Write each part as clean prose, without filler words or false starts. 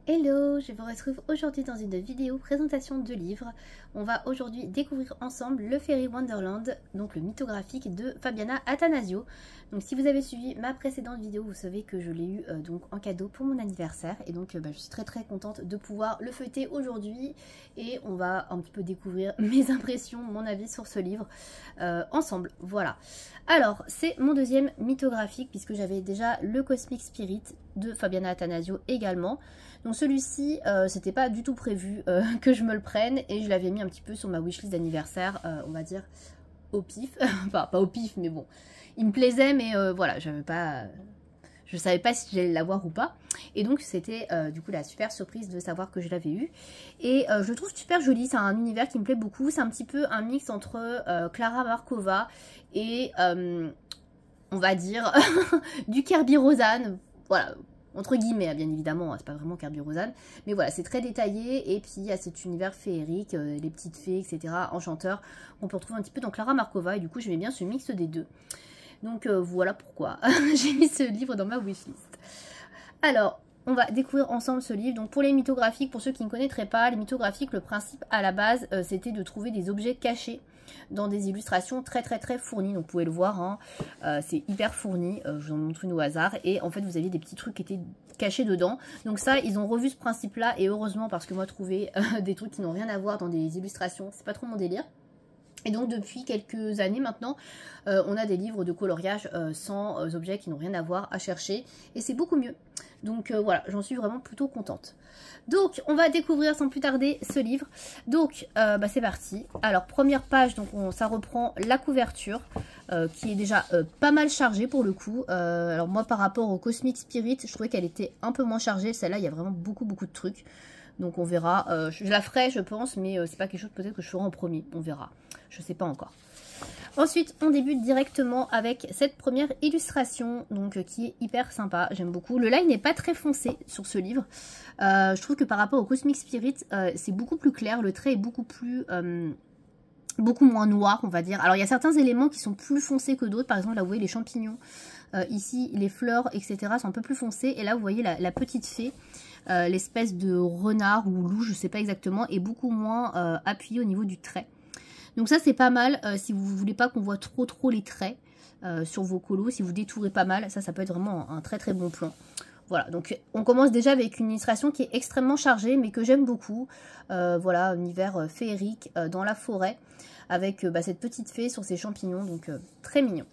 Hello, je vous retrouve aujourd'hui dans une vidéo présentation de livres. On va aujourd'hui découvrir ensemble le Fairy Wonderland, donc le mythographique de Fabiana Attanasio. Donc si vous avez suivi ma précédente vidéo, vous savez que je l'ai eu donc en cadeau pour mon anniversaire. Et donc je suis très contente de pouvoir le feuilleter aujourd'hui. Et on va un petit peu découvrir mes impressions, mon avis sur ce livre ensemble. Voilà. Alors c'est mon deuxième mythographique puisque j'avais déjà le Cosmic Spirit de Fabiana Attanasio également. Donc celui-ci, c'était pas du tout prévu que je me le prenne et je l'avais mis un petit peu sur ma wishlist d'anniversaire, on va dire au pif. Enfin, pas au pif, mais bon, il me plaisait, mais voilà, je savais pas si j'allais l'avoir ou pas. Et donc c'était du coup la super surprise de savoir que je l'avais eu. Et je le trouve super joli, c'est un univers qui me plaît beaucoup. C'est un petit peu un mix entre Clara Markova et on va dire du Kerby Rosanes. Voilà. Entre guillemets, bien évidemment, c'est pas vraiment Kerby Rosanes, mais voilà, c'est très détaillé, et puis il y a cet univers féerique, les petites fées, etc., enchanteurs, qu'on peut retrouver un petit peu dans Clara Markova, et du coup j'aimais bien ce mix des deux. Donc voilà pourquoi j'ai mis ce livre dans ma wishlist. Alors, on va découvrir ensemble ce livre. Donc pour les mythographiques, pour ceux qui ne connaîtraient pas, les mythographiques, le principe à la base, c'était de trouver des objets cachés dans des illustrations très fournies. Donc vous pouvez le voir, hein, c'est hyper fourni, je vous en montre une au hasard. Et en fait vous aviez des petits trucs qui étaient cachés dedans. Donc ça, ils ont revu ce principe-là, et heureusement, parce que moi trouver des trucs qui n'ont rien à voir dans des illustrations, c'est pas trop mon délire. Et donc depuis quelques années maintenant, on a des livres de coloriage sans objets qui n'ont rien à voir à chercher. Et c'est beaucoup mieux. Donc voilà, j'en suis vraiment plutôt contente. Donc on va découvrir sans plus tarder ce livre. Donc c'est parti. Alors première page, donc ça reprend la couverture qui est déjà pas mal chargée pour le coup. Alors moi par rapport au Cosmic Spirit, je trouvais qu'elle était un peu moins chargée. Celle-là, il y a vraiment beaucoup de trucs. Donc on verra. Je la ferai je pense, mais c'est pas quelque chose peut-être que je ferai en premier. On verra. Je sais pas encore. Ensuite, on débute directement avec cette première illustration, donc qui est hyper sympa, j'aime beaucoup. Le line n'est pas très foncé sur ce livre. Je trouve que par rapport au Cosmic Spirit, c'est beaucoup plus clair, le trait est beaucoup moins noir, on va dire. Alors, il y a certains éléments qui sont plus foncés que d'autres. Par exemple, là, vous voyez les champignons, ici, les fleurs, etc. sont un peu plus foncés. Et là, vous voyez la petite fée, l'espèce de renard ou loup, je sais pas exactement, est beaucoup moins appuyé au niveau du trait. Donc ça c'est pas mal si vous voulez pas qu'on voit trop les traits sur vos colos, si vous détourez pas mal, ça peut être vraiment un très bon plan. Voilà, donc on commence déjà avec une illustration qui est extrêmement chargée mais que j'aime beaucoup. Voilà, un univers féerique dans la forêt avec cette petite fée sur ses champignons, donc très mignon.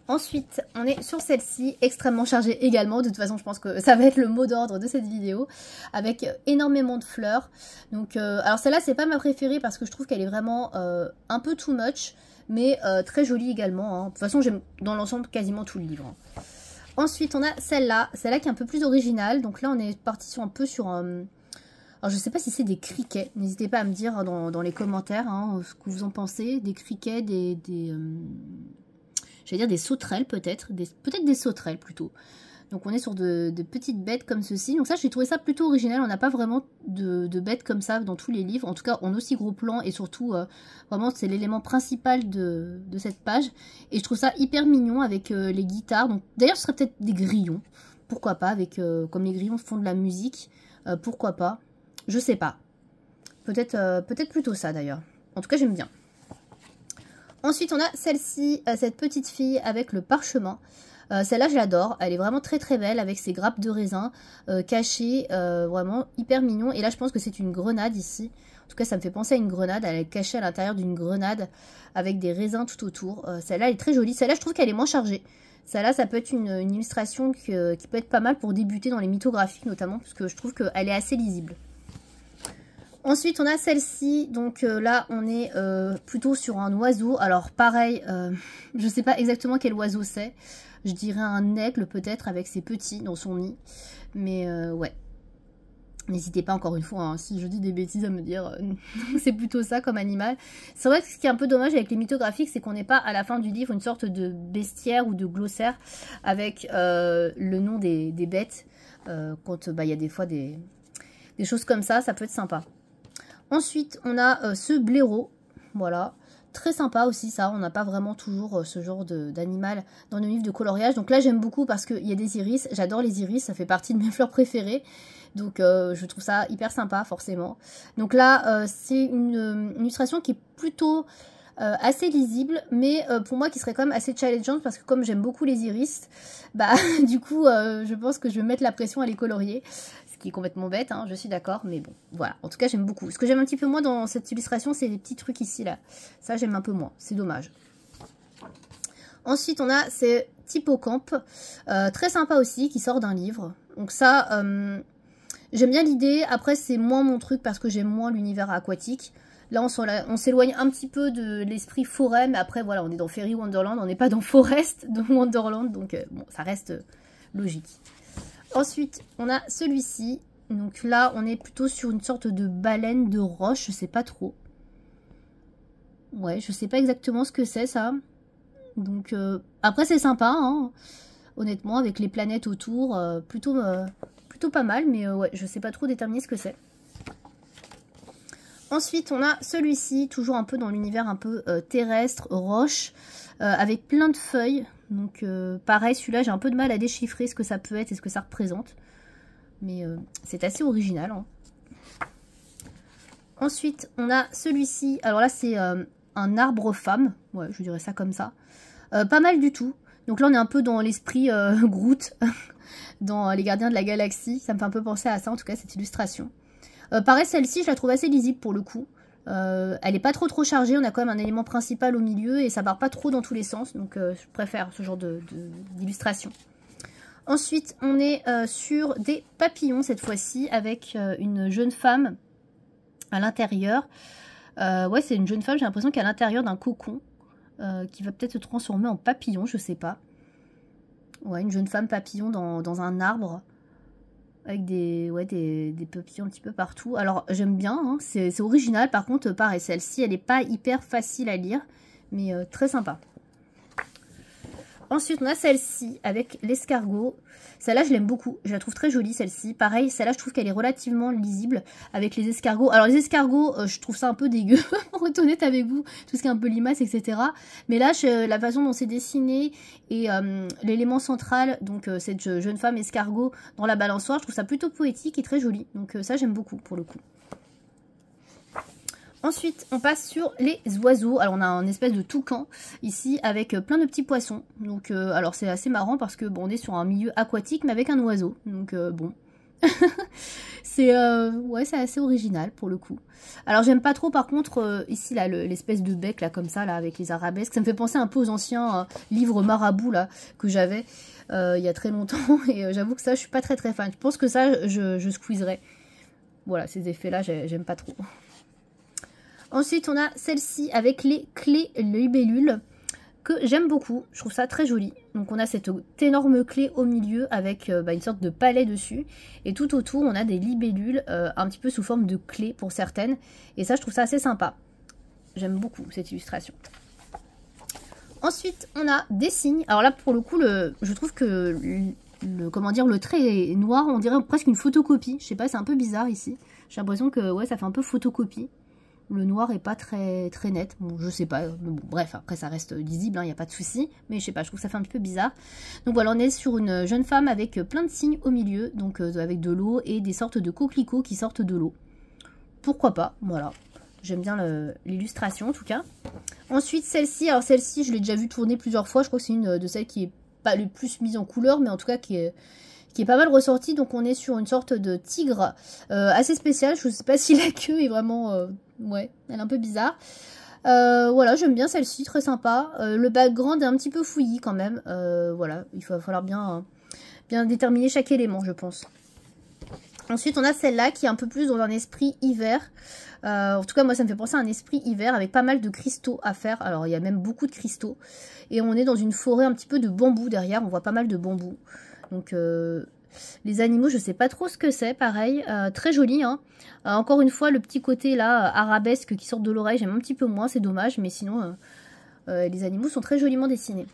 Ensuite, on est sur celle-ci, extrêmement chargée également. De toute façon, je pense que ça va être le mot d'ordre de cette vidéo, avec énormément de fleurs. Donc, alors celle-là, c'est pas ma préférée parce que je trouve qu'elle est vraiment un peu too much, mais très jolie également, hein. De toute façon, j'aime dans l'ensemble quasiment tout le livre, hein. Ensuite, on a celle-là qui est un peu plus originale. Donc là, on est parti un peu sur un... Alors, je sais pas si c'est des criquets. N'hésitez pas à me dire dans les commentaires hein, ce que vous en pensez. Des criquets, j'allais dire des sauterelles peut-être des sauterelles plutôt. Donc on est sur de petites bêtes comme ceci. Donc ça, j'ai trouvé ça plutôt original. On n'a pas vraiment de bêtes comme ça dans tous les livres. En tout cas, en aussi gros plan. Et surtout, vraiment, c'est l'élément principal de cette page. Et je trouve ça hyper mignon avec les guitares. Donc d'ailleurs, ce serait peut-être des grillons. Pourquoi pas, avec comme les grillons font de la musique. Pourquoi pas. Je sais pas. Peut-être plutôt ça d'ailleurs. En tout cas, j'aime bien. Ensuite, on a celle-ci, cette petite fille avec le parchemin. Celle-là, je l'adore. Elle est vraiment très belle avec ses grappes de raisin cachées. Vraiment hyper mignon. Et là, je pense que c'est une grenade ici. En tout cas, ça me fait penser à une grenade. Elle est cachée à l'intérieur d'une grenade avec des raisins tout autour. Celle-là, elle est très jolie. Celle-là, je trouve qu'elle est moins chargée. Celle-là, ça peut être une illustration qui peut être pas mal pour débuter dans les mythographies notamment. Parce que je trouve qu'elle est assez lisible. Ensuite, on a celle-ci. Donc là, on est plutôt sur un oiseau. Alors, pareil, je ne sais pas exactement quel oiseau c'est. Je dirais un aigle peut-être avec ses petits dans son nid. Mais ouais. N'hésitez pas encore une fois, hein, si je dis des bêtises, à me dire c'est plutôt ça comme animal. C'est vrai que ce qui est un peu dommage avec les mythographiques, c'est qu'on n'est pas à la fin du livre une sorte de bestiaire ou de glossaire avec le nom des bêtes. Quand il y a des fois des choses comme ça peut être sympa. Ensuite, on a ce blaireau, voilà, très sympa aussi ça, on n'a pas vraiment toujours ce genre d'animal dans nos livres de coloriage. Donc là j'aime beaucoup parce qu'il y a des iris, j'adore les iris, ça fait partie de mes fleurs préférées. Donc je trouve ça hyper sympa forcément. Donc là c'est une illustration qui est plutôt assez lisible, mais pour moi qui serait quand même assez challengeante parce que comme j'aime beaucoup les iris, bah du coup je pense que je vais mettre la pression à les colorier. Qui est complètement bête, hein, je suis d'accord, mais bon, voilà. En tout cas, j'aime beaucoup. Ce que j'aime un petit peu moins dans cette illustration, c'est les petits trucs ici, là. Ça, j'aime un peu moins, c'est dommage. Ensuite, on a ces Hippocampe, très sympa aussi, qui sort d'un livre. Donc ça, j'aime bien l'idée. Après, c'est moins mon truc parce que j'aime moins l'univers aquatique. Là, on s'éloigne un petit peu de l'esprit forêt, mais après, voilà, on est dans Fairy Wonderland, on n'est pas dans Forest de Wonderland, donc bon, ça reste logique. Ensuite, on a celui-ci. Donc là, on est plutôt sur une sorte de baleine de roche. Je sais pas trop. Ouais, je sais pas exactement ce que c'est, ça. Donc, après, c'est sympa, hein. Honnêtement, avec les planètes autour. Plutôt pas mal, mais ouais, je sais pas trop déterminer ce que c'est. Ensuite, on a celui-ci, toujours un peu dans l'univers un peu terrestre, roche, avec plein de feuilles. Donc pareil, celui-là, j'ai un peu de mal à déchiffrer ce que ça peut être et ce que ça représente. Mais c'est assez original, hein. Ensuite, on a celui-ci. Alors là, c'est un arbre femme. Ouais, je dirais ça comme ça. Pas mal du tout. Donc là, on est un peu dans l'esprit Groot, dans Les Gardiens de la Galaxie. Ça me fait un peu penser à ça, en tout cas, cette illustration. Pareil, celle-ci, je la trouve assez lisible pour le coup. Elle n'est pas trop chargée, on a quand même un élément principal au milieu et ça part pas trop dans tous les sens, donc je préfère ce genre d'illustration. Ensuite, on est sur des papillons cette fois-ci avec une jeune femme à l'intérieur. Ouais, c'est une jeune femme, j'ai l'impression qu'elle est à l'intérieur d'un cocon qui va peut-être se transformer en papillon, je sais pas. Ouais, une jeune femme papillon dans un arbre. Avec des papillons un petit peu partout. Alors j'aime bien, hein, c'est original. Par contre, pareil, celle-ci, elle n'est pas hyper facile à lire, mais très sympa. Ensuite, on a celle-ci avec l'escargot. Celle-là, je l'aime beaucoup. Je la trouve très jolie, celle-ci. Pareil, celle-là, je trouve qu'elle est relativement lisible avec les escargots. Alors, les escargots, je trouve ça un peu dégueu, pour être honnête avec vous. Tout ce qui est un peu limace, etc. Mais là, la façon dont c'est dessiné et l'élément central, donc cette jeune femme escargot dans la balançoire, je trouve ça plutôt poétique et très joli. Donc, ça, j'aime beaucoup, pour le coup. Ensuite, on passe sur les oiseaux. Alors, on a un espèce de toucan ici avec plein de petits poissons. Donc, alors c'est assez marrant parce que bon, on est sur un milieu aquatique mais avec un oiseau. Donc, bon, c'est ouais, c'est assez original pour le coup. Alors, j'aime pas trop par contre ici là l'espèce de bec là comme ça là avec les arabesques. Ça me fait penser un peu aux anciens livres marabout là que j'avais il y a très longtemps et j'avoue que ça, je suis pas très fan. Je pense que ça, je squeezerais. Voilà, ces effets là, j'aime pas trop. Ensuite, on a celle-ci avec les clés libellules que j'aime beaucoup. Je trouve ça très joli. Donc, on a cette énorme clé au milieu avec une sorte de palais dessus. Et tout autour, on a des libellules un petit peu sous forme de clés pour certaines. Et ça, je trouve ça assez sympa. J'aime beaucoup cette illustration. Ensuite, on a des signes. Alors là, pour le coup, je trouve que le trait est noir. On dirait presque une photocopie. Je sais pas, c'est un peu bizarre ici. J'ai l'impression que ouais, ça fait un peu photocopie. Le noir est pas très net. Bon, je sais pas. Bon, bref, après ça reste lisible, il n'y a pas de souci. Mais je sais pas, je trouve que ça fait un petit peu bizarre. Donc voilà, on est sur une jeune femme avec plein de signes au milieu. Donc avec de l'eau et des sortes de coquelicots qui sortent de l'eau. Pourquoi pas, voilà. J'aime bien l'illustration en tout cas. Ensuite, celle-ci. Alors celle-ci, je l'ai déjà vue tourner plusieurs fois. Je crois que c'est une de celles qui est pas le plus mise en couleur. Mais en tout cas qui est pas mal ressortie. Donc on est sur une sorte de tigre assez spécial. Je ne sais pas si la queue est vraiment... ouais, elle est un peu bizarre. Voilà, j'aime bien celle-ci, très sympa. Le background est un petit peu fouillis quand même. Voilà, il va falloir bien déterminer chaque élément, je pense. Ensuite, on a celle-là qui est un peu plus dans un esprit hiver. En tout cas, moi, ça me fait penser à un esprit hiver avec pas mal de cristaux à faire. Alors, il y a même beaucoup de cristaux. Et on est dans une forêt un petit peu de bambou derrière. On voit pas mal de bambou. Donc, les animaux, je sais pas trop ce que c'est, pareil. Très joli, hein. Encore une fois, le petit côté là, arabesque qui sort de l'oreille, j'aime un petit peu moins, c'est dommage. Mais sinon, les animaux sont très joliment dessinés.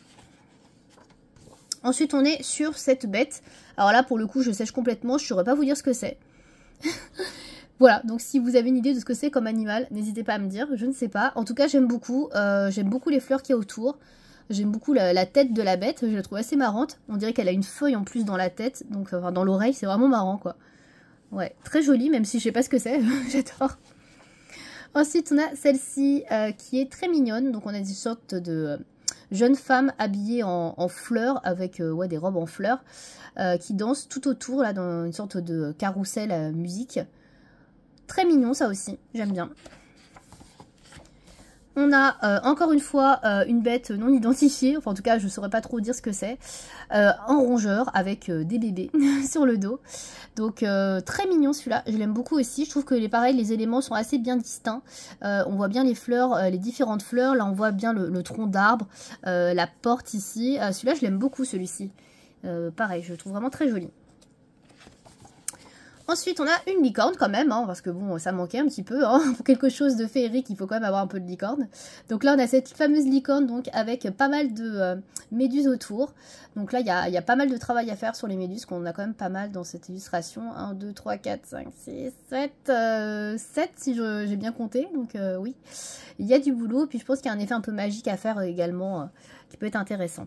Ensuite, on est sur cette bête. Alors là, pour le coup, je sèche complètement. Je ne saurais pas vous dire ce que c'est. Voilà, donc si vous avez une idée de ce que c'est comme animal, n'hésitez pas à me dire, je ne sais pas. En tout cas, j'aime beaucoup les fleurs qu'il y a autour. J'aime beaucoup la tête de la bête, je la trouve assez marrante. On dirait qu'elle a une feuille en plus dans la tête, donc enfin, dans l'oreille, c'est vraiment marrant quoi. Ouais, très jolie, même si je sais pas ce que c'est, j'adore. Ensuite, on a celle-ci qui est très mignonne, donc on a une sorte de jeune femme habillée en fleurs, avec ouais, des robes en fleurs, qui danse tout autour, là, dans une sorte de carrousel à musique. Très mignon ça aussi, j'aime bien. On a encore une fois une bête non identifiée, enfin en tout cas je ne saurais pas trop dire ce que c'est, en rongeur avec des bébés sur le dos. Donc très mignon celui-là, je l'aime beaucoup aussi, je trouve que les éléments sont assez bien distincts. On voit bien les fleurs, les différentes fleurs, là on voit bien le tronc d'arbre, la porte ici. Celui-là je l'aime beaucoup celui-ci, pareil je le trouve vraiment très joli. Ensuite, on a une licorne quand même, hein, parce que bon, ça manquait un petit peu. Hein, pour quelque chose de féerique, il faut quand même avoir un peu de licorne. Donc là, on a cette fameuse licorne donc, avec pas mal de méduses autour. Donc là, il y a pas mal de travail à faire sur les méduses, qu'on a quand même pas mal dans cette illustration. 1, 2, 3, 4, 5, 6, 7, 7 si j'ai bien compté. Donc oui, il y a du boulot. Puis je pense qu'il y a un effet un peu magique à faire également, qui peut être intéressant.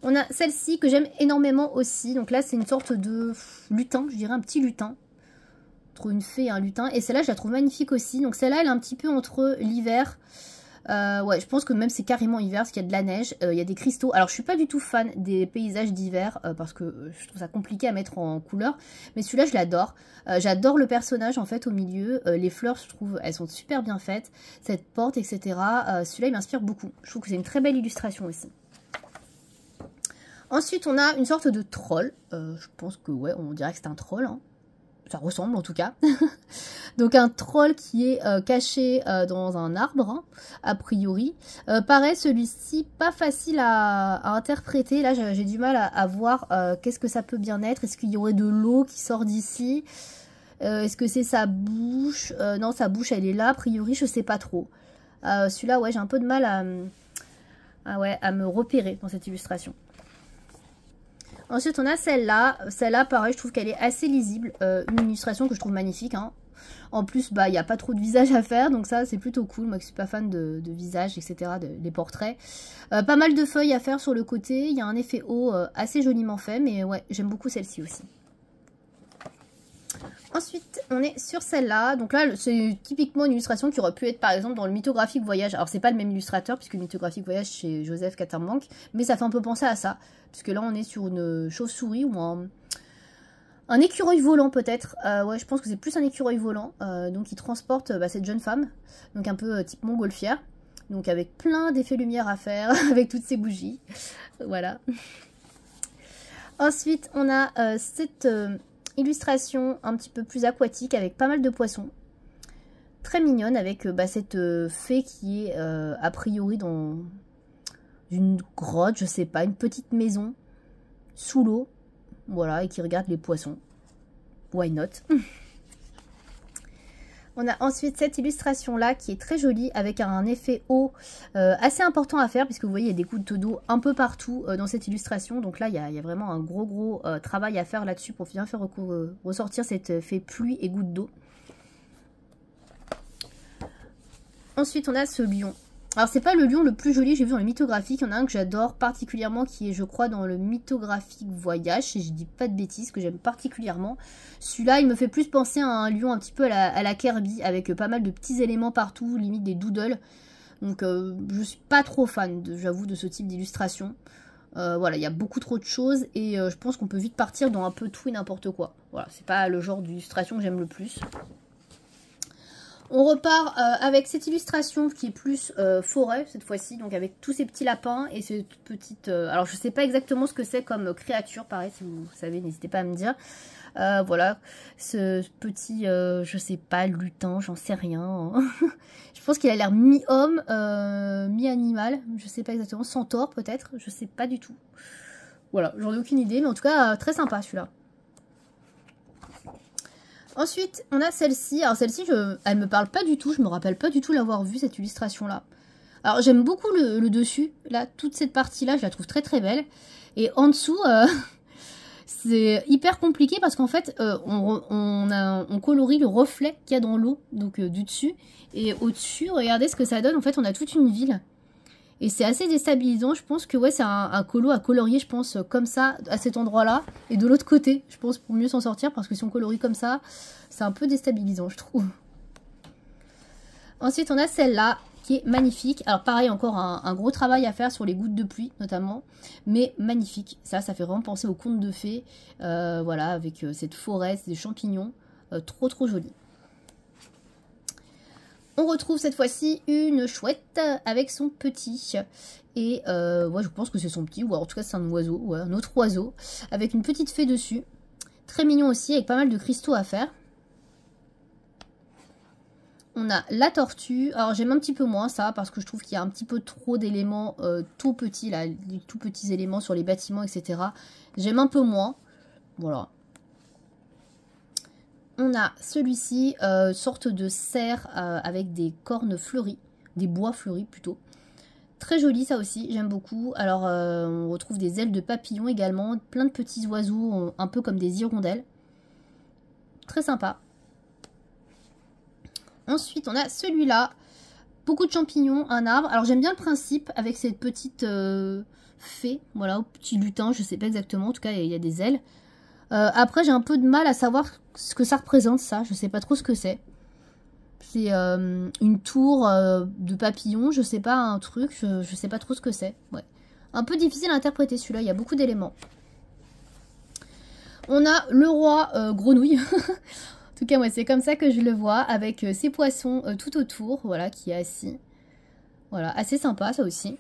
On a celle-ci que j'aime énormément aussi. Donc là, c'est une sorte de lutin, je dirais un petit lutin. Entre une fée et un lutin. Et celle-là, je la trouve magnifique aussi. Donc celle-là, elle est un petit peu entre l'hiver. Ouais, je pense que même c'est carrément hiver parce qu'il y a de la neige. Il y a des cristaux. Alors, je suis pas du tout fan des paysages d'hiver parce que je trouve ça compliqué à mettre en couleur. Mais celui-là, je l'adore. J'adore le personnage en fait au milieu. Les fleurs, je trouve, elles sont super bien faites. Cette porte, etc. Celui-là, il m'inspire beaucoup. Je trouve que c'est une très belle illustration aussi. Ensuite, on a une sorte de troll. Je pense que, ouais, on dirait que c'est un troll. Hein. Ça ressemble, en tout cas. Donc, un troll qui est caché dans un arbre, hein, a priori. Pareil, celui-ci, pas facile à interpréter. Là, j'ai du mal à voir qu'est-ce que ça peut bien être. Est-ce qu'il y aurait de l'eau qui sort d'ici? Est-ce que c'est sa bouche? Non, sa bouche, elle est là. A priori, je sais pas trop. Celui-là, ouais, j'ai un peu de mal à me repérer dans cette illustration. Ensuite, on a celle-là. Celle-là, pareil, je trouve qu'elle est assez lisible. Une illustration que je trouve magnifique. Hein. En plus, bah, il n'y a pas trop de visage à faire. Donc ça, c'est plutôt cool. Moi qui suis pas fan de visage, etc. Des portraits. Pas mal de feuilles à faire sur le côté. Il y a un effet haut assez joliment fait. Mais ouais, j'aime beaucoup celle-ci aussi. Ensuite, on est sur celle-là. Donc là, c'est typiquement une illustration qui aurait pu être par exemple dans le Mythographique Voyage. Alors, c'est pas le même illustrateur puisque le Mythographique Voyage chez Joseph Caterbank. Mais ça fait un peu penser à ça. Puisque là, on est sur une chauve-souris ou un écureuil volant peut-être. Ouais, je pense que c'est plus un écureuil volant. Donc, il transporte cette jeune femme. Donc, un peu type montgolfière. Donc, avec plein d'effets lumière à faire. Avec toutes ces bougies. Voilà. Ensuite, on a cette... illustration un petit peu plus aquatique avec pas mal de poissons. Très mignonne avec cette fée qui est a priori dans une grotte, je sais pas, une petite maison sous l'eau. Voilà, et qui regarde les poissons. Why not? On a ensuite cette illustration là qui est très jolie avec un effet eau assez important à faire puisque vous voyez il y a des gouttes d'eau un peu partout dans cette illustration. Donc là il y a vraiment un gros travail à faire là-dessus pour bien faire ressortir cet effet pluie et gouttes d'eau. Ensuite on a ce lion. Alors c'est pas le lion le plus joli, j'ai vu dans le Mythographique, il y en a un que j'adore particulièrement qui est je crois dans le Mythographique Voyage, si je dis pas de bêtises, que j'aime particulièrement. Celui-là il me fait plus penser à un lion un petit peu à la Kirby, avec pas mal de petits éléments partout, limite des doodles. Donc je suis pas trop fan, j'avoue, de ce type d'illustration. Voilà, il y a beaucoup trop de choses et je pense qu'on peut vite partir dans un peu tout et n'importe quoi. Voilà, c'est pas le genre d'illustration que j'aime le plus. On repart avec cette illustration qui est plus forêt cette fois-ci, donc avec tous ces petits lapins et cette petite... alors je sais pas exactement ce que c'est comme créature, pareil si vous savez n'hésitez pas à me dire. Voilà, ce petit, je sais pas, lutin, j'en sais rien. Je pense qu'il a l'air mi-homme, mi-animal, je sais pas exactement, centaure peut-être, je sais pas du tout. Voilà, j'en ai aucune idée, mais en tout cas très sympa celui-là. Ensuite, on a celle-ci. Alors celle-ci, elle me parle pas du tout. Je me rappelle pas du tout l'avoir vue, cette illustration-là. Alors j'aime beaucoup le dessus. Là, toute cette partie-là, je la trouve très très belle. Et en dessous, C'est hyper compliqué parce qu'en fait, on colorie le reflet qu'il y a dans l'eau, donc du dessus. Et au-dessus, regardez ce que ça donne. En fait, on a toute une ville. Et c'est assez déstabilisant. Je pense que ouais, c'est un colo à colorier, je pense, comme ça, à cet endroit-là. Et de l'autre côté, je pense, pour mieux s'en sortir. Parce que si on colorie comme ça, c'est un peu déstabilisant, je trouve. Ensuite, on a celle-là, qui est magnifique. Alors pareil, encore un gros travail à faire sur les gouttes de pluie, notamment. Mais magnifique. Ça fait vraiment penser aux contes de fées. Voilà, avec cette forêt, ces champignons. Trop joli. On retrouve cette fois-ci une chouette avec son petit. Et ouais, je pense que c'est son petit, ou en tout cas c'est un oiseau, ouais, un autre oiseau. Avec une petite fée dessus. Très mignon aussi, avec pas mal de cristaux à faire. On a la tortue. Alors j'aime un petit peu moins ça, parce que je trouve qu'il y a un petit peu trop d'éléments tout petits, là, des tout petits éléments sur les bâtiments, etc. J'aime un peu moins. Voilà. On a celui-ci, sorte de cerf avec des cornes fleuries, des bois fleuris plutôt. Très joli ça aussi, j'aime beaucoup. Alors on retrouve des ailes de papillon également, plein de petits oiseaux, un peu comme des hirondelles. Très sympa. Ensuite on a celui-là, beaucoup de champignons, un arbre. Alors j'aime bien le principe avec cette petite fée, voilà, au petit lutin, je sais pas exactement, en tout cas il y a des ailes. Après j'ai un peu de mal à savoir ce que ça représente ça, je sais pas trop ce que c'est. C'est une tour de papillon, je sais pas, un truc, je sais pas trop ce que c'est. Ouais. Un peu difficile à interpréter celui-là, il y a beaucoup d'éléments. On a le roi grenouille. En tout cas moi c'est comme ça que je le vois, avec ses poissons tout autour, voilà, qui est assis. Voilà, assez sympa ça aussi.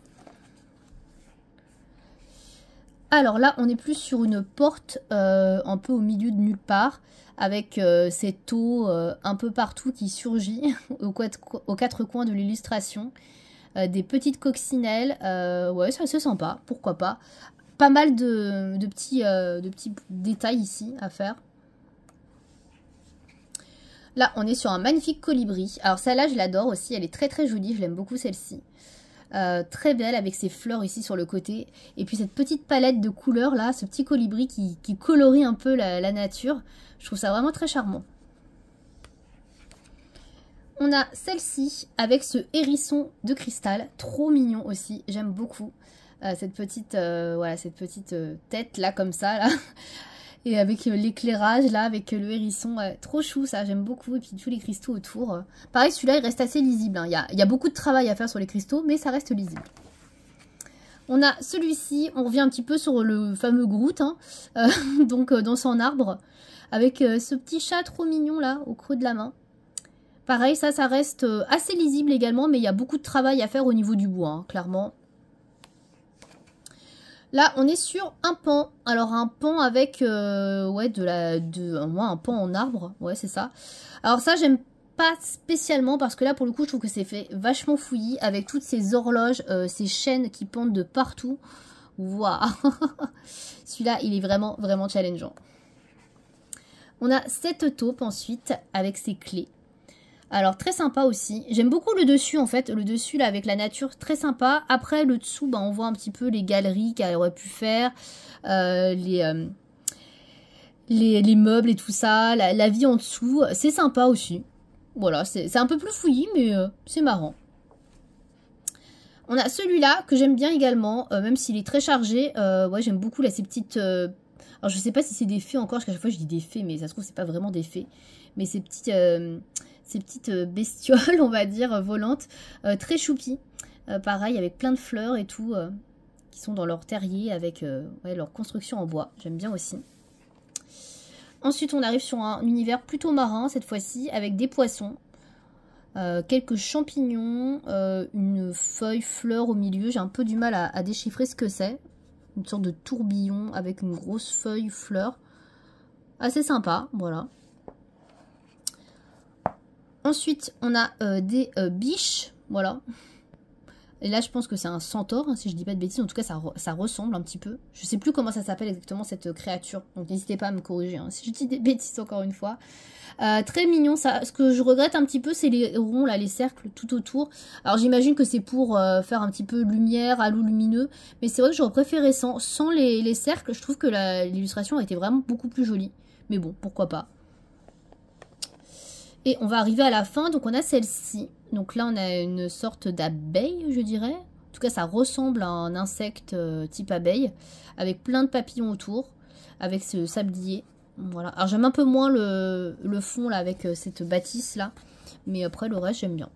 Alors là, on est plus sur une porte un peu au milieu de nulle part, avec cette eau un peu partout qui surgit aux quatre coins de l'illustration. Des petites coccinelles, ouais, c'est assez sympa, pourquoi pas. Pas mal de petits détails ici à faire. Là, on est sur un magnifique colibri. Alors celle-là, je l'adore aussi, elle est très jolie, je l'aime beaucoup celle-ci. Très belle avec ses fleurs ici sur le côté. Et puis cette petite palette de couleurs là, ce petit colibri qui colorie un peu la nature. Je trouve ça vraiment très charmant. On a celle-ci avec ce hérisson de cristal. Trop mignon aussi, j'aime beaucoup. Cette petite, voilà, cette petite tête là comme ça là. Et avec l'éclairage là, avec le hérisson, trop chou ça, j'aime beaucoup. Et puis tous les cristaux autour. Pareil, celui-là il reste assez lisible, hein. Il y a beaucoup de travail à faire sur les cristaux, mais ça reste lisible. On a celui-ci, on revient un petit peu sur le fameux Groot, hein, donc dans son arbre, avec ce petit chat trop mignon là, au creux de la main. Pareil, ça reste assez lisible également, mais il y a beaucoup de travail à faire au niveau du bois, hein, clairement. Là, on est sur un pan. Alors, un pan avec, ouais, moi, un pan en arbre. Ouais, c'est ça. Alors ça, j'aime pas spécialement parce que là, pour le coup, je trouve que c'est fait vachement fouillis avec toutes ces horloges, ces chaînes qui pendent de partout. Waouh. Celui-là, il est vraiment challengeant. On a cette taupe ensuite avec ses clés. Alors très sympa aussi, j'aime beaucoup le dessus en fait, le dessus là avec la nature, très sympa. Après le dessous, bah, on voit un petit peu les galeries qu'elle aurait pu faire, les meubles et tout ça, la vie en dessous, c'est sympa aussi. Voilà, c'est un peu plus fouillis mais c'est marrant. On a celui-là que j'aime bien également, même s'il est très chargé, ouais j'aime beaucoup là ces petites... alors je sais pas si c'est des fées encore, parce qu'à chaque fois je dis des fées, mais ça se trouve c'est pas vraiment des fées, mais ces petites bestioles, on va dire, volantes, très choupies. Pareil, avec plein de fleurs et tout, qui sont dans leur terrier, avec ouais, leur construction en bois. J'aime bien aussi. Ensuite, on arrive sur un univers plutôt marin, cette fois-ci, avec des poissons. Quelques champignons, une feuille fleur au milieu. J'ai un peu du mal à déchiffrer ce que c'est. Une sorte de tourbillon avec une grosse feuille fleur. Assez sympa, voilà. Ensuite, on a des biches, voilà, Et là, je pense que c'est un centaure, hein, si je dis pas de bêtises. En tout cas, ça ressemble un petit peu. Je sais plus comment ça s'appelle exactement, cette créature. Donc, n'hésitez pas à me corriger, hein, si je dis des bêtises encore une fois. Très mignon, ça. Ce que je regrette un petit peu, c'est les ronds, là, les cercles tout autour. Alors, j'imagine que c'est pour faire un petit peu lumière, halo lumineux. Mais c'est vrai que j'aurais préféré sans les cercles. Je trouve que l'illustration a été vraiment beaucoup plus jolie. Mais bon, pourquoi pas. Et on va arriver à la fin, donc on a celle-ci. Donc là, on a une sorte d'abeille, je dirais. En tout cas, ça ressemble à un insecte type abeille, avec plein de papillons autour, avec ce sablier. Voilà. Alors j'aime un peu moins le fond, là, avec cette bâtisse, là. Mais après, le reste, j'aime bien.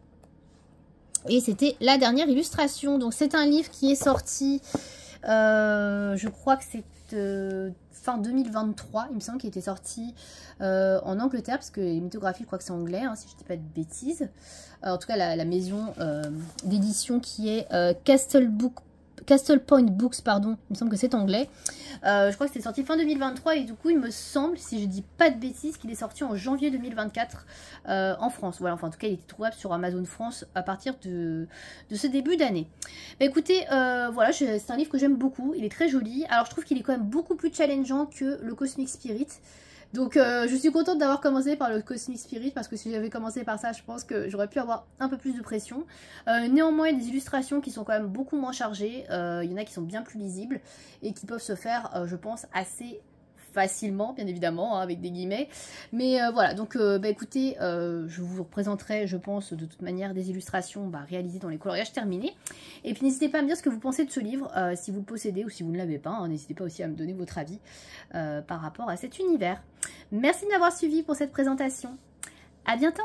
Et c'était la dernière illustration. Donc c'est un livre qui est sorti, je crois que c'est fin 2023, il me semble qu'il était sorti en Angleterre, parce que les mythographies, je crois que c'est anglais, hein, si je ne dis pas de bêtises. En tout cas, la maison d'édition qui est Castle Point Books, pardon, il me semble que c'est anglais. Je crois que c'est sorti fin 2023 et du coup, il me semble, si je dis pas de bêtises, qu'il est sorti en janvier 2024 en France. Voilà, enfin, en tout cas, il était trouvable sur Amazon France à partir de ce début d'année. Bah, écoutez, voilà, c'est un livre que j'aime beaucoup. Il est très joli. Alors, je trouve qu'il est quand même beaucoup plus challengeant que le Cosmic Spirit. Donc je suis contente d'avoir commencé par le Cosmic Spirit, parce que si j'avais commencé par ça, je pense que j'aurais pu avoir un peu plus de pression. Néanmoins, il y a des illustrations qui sont quand même beaucoup moins chargées. Il y en a qui sont bien plus lisibles et qui peuvent se faire, je pense, assez facilement, bien évidemment, hein, avec des guillemets. Mais voilà, donc bah, écoutez, je vous représenterai, je pense, de toute manière, des illustrations réalisées dans les coloriages terminés. Et puis n'hésitez pas à me dire ce que vous pensez de ce livre, si vous le possédez ou si vous ne l'avez pas. Hein, n'hésitez pas aussi à me donner votre avis par rapport à cet univers. Merci de m'avoir suivi pour cette présentation. À bientôt!